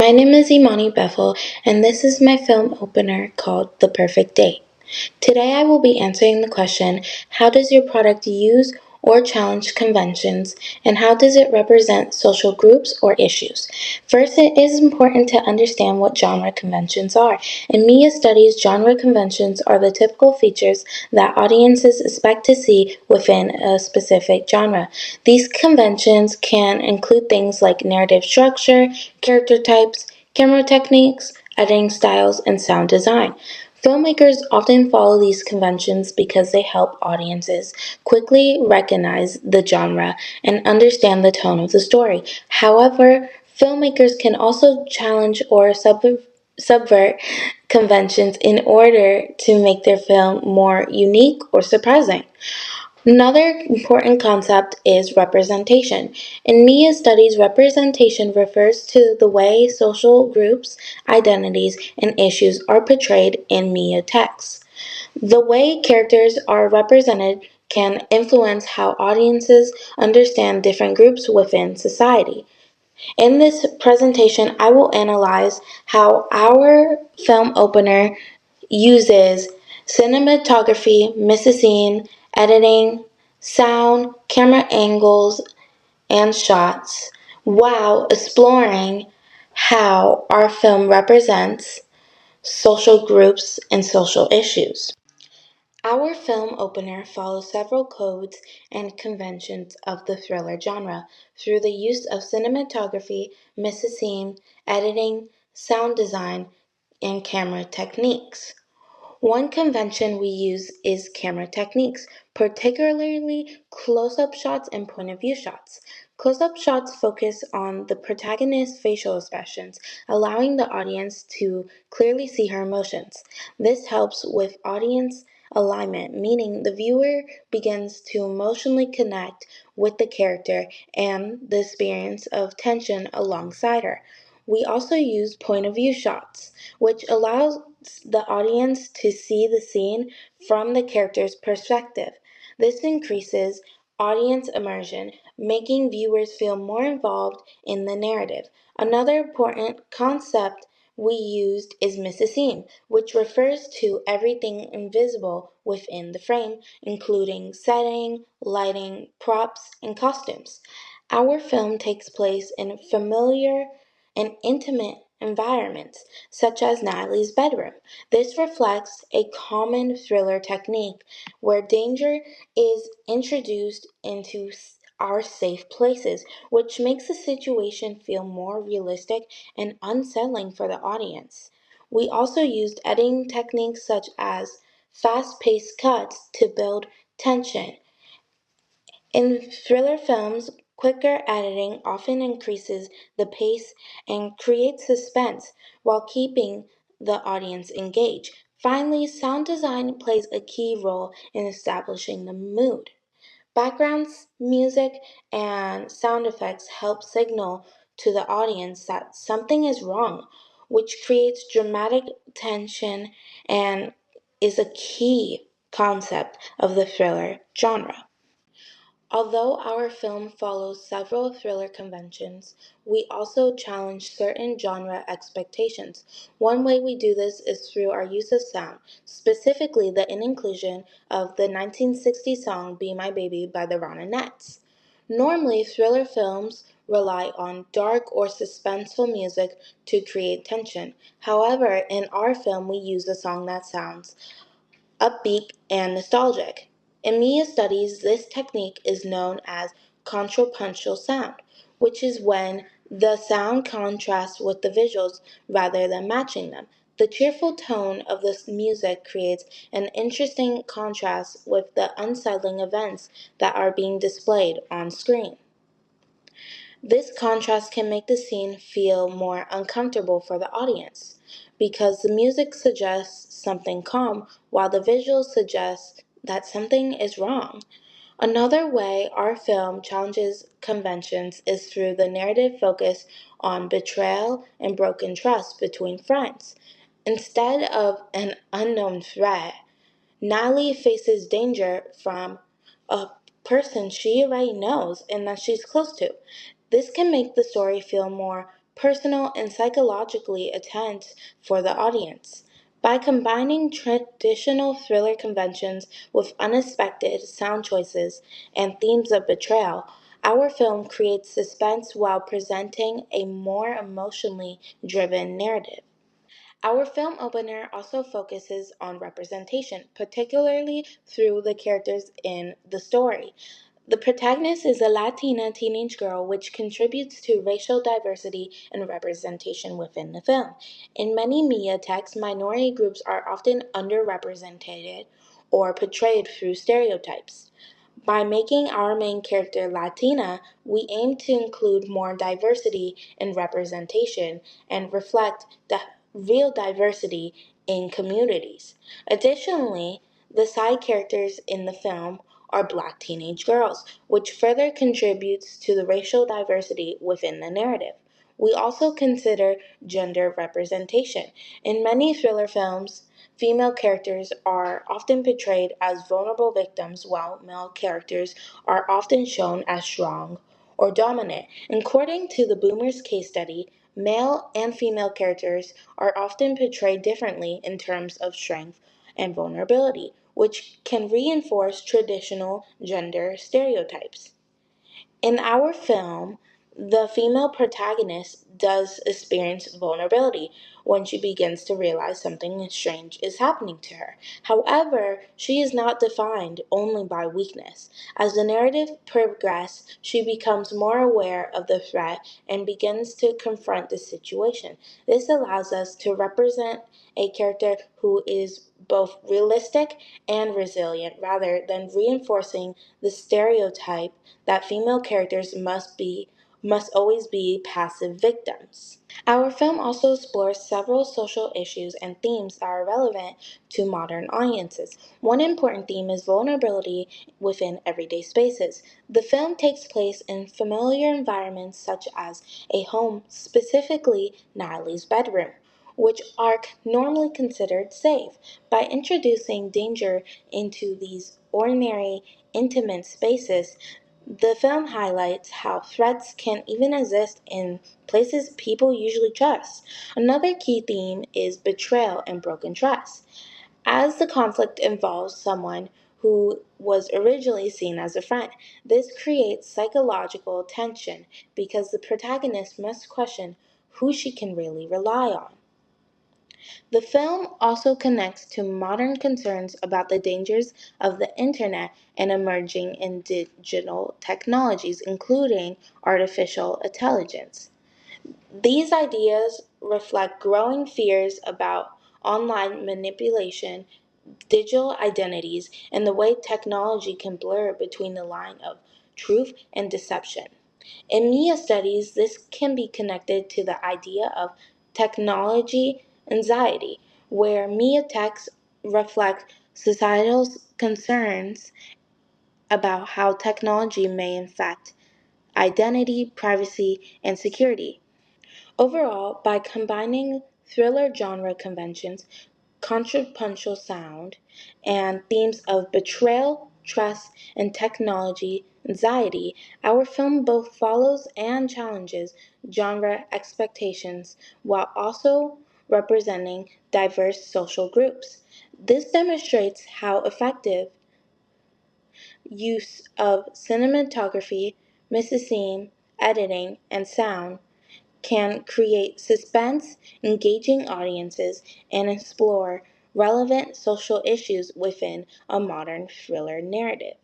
My name is Imani Bethel, and this is my film opener called The Perfect Date. Today I will be answering the question, how does your product use or challenge conventions, and how does it represent social groups or issues? First, it is important to understand what genre conventions are. In media studies, genre conventions are the typical features that audiences expect to see within a specific genre. These conventions can include things like narrative structure, character types, camera techniques, editing styles, and sound design. Filmmakers often follow these conventions because they help audiences quickly recognize the genre and understand the tone of the story. However, filmmakers can also challenge or subvert conventions in order to make their film more unique or surprising. Another important concept is representation. In media studies, representation refers to the way social groups, identities, and issues are portrayed in media texts. The way characters are represented can influence how audiences understand different groups within society. In this presentation, I will analyze how our film opener uses cinematography, mise-en-scene, editing, sound, camera angles, and shots, while exploring how our film represents social groups and social issues. Our film opener follows several codes and conventions of the thriller genre through the use of cinematography, mise-en-scene, editing, sound design, and camera techniques. One convention we use is camera techniques, particularly close up shots and point of view shots. Close up shots focus on the protagonist's facial expressions, allowing the audience to clearly see her emotions. This helps with audience alignment, meaning the viewer begins to emotionally connect with the character and the experience of tension alongside her. We also use point of view shots, which allows the audience to see the scene from the character's perspective. This increases audience immersion, making viewers feel more involved in the narrative. Another important concept we used is mise-en-scene, which refers to everything invisible within the frame, including setting, lighting, props, and costumes. Our film takes place in familiar and intimate environments, such as Natalie's bedroom. This reflects a common thriller technique where danger is introduced into our safe places, which makes the situation feel more realistic and unsettling for the audience. We also used editing techniques such as fast paced cuts to build tension. In thriller films, quicker editing often increases the pace and creates suspense while keeping the audience engaged. Finally, sound design plays a key role in establishing the mood. Backgrounds, music, and sound effects help signal to the audience that something is wrong, which creates dramatic tension and is a key concept of the thriller genre. Although our film follows several thriller conventions, we also challenge certain genre expectations. One way we do this is through our use of sound, specifically the inclusion of the 1960 song Be My Baby by the Ronettes. Normally, thriller films rely on dark or suspenseful music to create tension. However, in our film, we use a song that sounds upbeat, and nostalgic. In media studies, this technique is known as contrapuntal sound, which is when the sound contrasts with the visuals rather than matching them. The cheerful tone of the music creates an interesting contrast with the unsettling events that are being displayed on screen. This contrast can make the scene feel more uncomfortable for the audience because the music suggests something calm while the visuals suggest that something is wrong. Another way our film challenges conventions is through the narrative focus on betrayal and broken trust between friends. Instead of an unknown threat, Natalie faces danger from a person she already knows and that she's close to. This can make the story feel more personal, and psychologically intense for the audience. By combining traditional thriller conventions with unexpected sound choices and themes of betrayal, our film creates suspense while presenting a more emotionally driven narrative. Our film opener also focuses on representation, particularly through the characters in the story. The protagonist is a Latina teenage girl, which contributes to racial diversity and representation within the film. In many media texts, minority groups are often underrepresented or portrayed through stereotypes. By making our main character Latina, we aim to include more diversity and representation and reflect the real diversity in communities. Additionally, the side characters in the film are black teenage girls, which further contributes to the racial diversity within the narrative. We also consider gender representation. In many thriller films, female characters are often portrayed as vulnerable victims, while male characters are often shown as strong or dominant. According to the Boomers case study, male and female characters are often portrayed differently in terms of strength and vulnerability, which can reinforce traditional gender stereotypes. In our film, the female protagonist does experience vulnerability when she begins to realize something strange is happening to her. However, she is not defined only by weakness. As the narrative progresses, she becomes more aware of the threat and begins to confront the situation. This allows us to represent a character who is both realistic and resilient rather than reinforcing the stereotype that female characters must always be passive victims. Our film also explores several social issues and themes that are relevant to modern audiences. One important theme is vulnerability within everyday spaces. The film takes place in familiar environments such as a home, specifically Natalie's bedroom, which are normally considered safe. By introducing danger into these ordinary, intimate spaces, the film highlights how threats can even exist in places people usually trust. Another key theme is betrayal and broken trust. As the conflict involves someone who was originally seen as a friend, this creates psychological tension because the protagonist must question who she can really rely on. The film also connects to modern concerns about the dangers of the internet and emerging in digital technologies, including artificial intelligence. These ideas reflect growing fears about online manipulation, digital identities, and the way technology can blur between the line of truth and deception. In media studies, this can be connected to the idea of technology anxiety, where media texts reflect societal concerns about how technology may affect identity, privacy, and security. Overall, by combining thriller genre conventions, contrapuntal sound, and themes of betrayal, trust, and technology anxiety, our film both follows and challenges genre expectations while also representing diverse social groups. This demonstrates how effective use of cinematography, mixing, editing, and sound can create suspense, engaging audiences, and explore relevant social issues within a modern thriller narrative.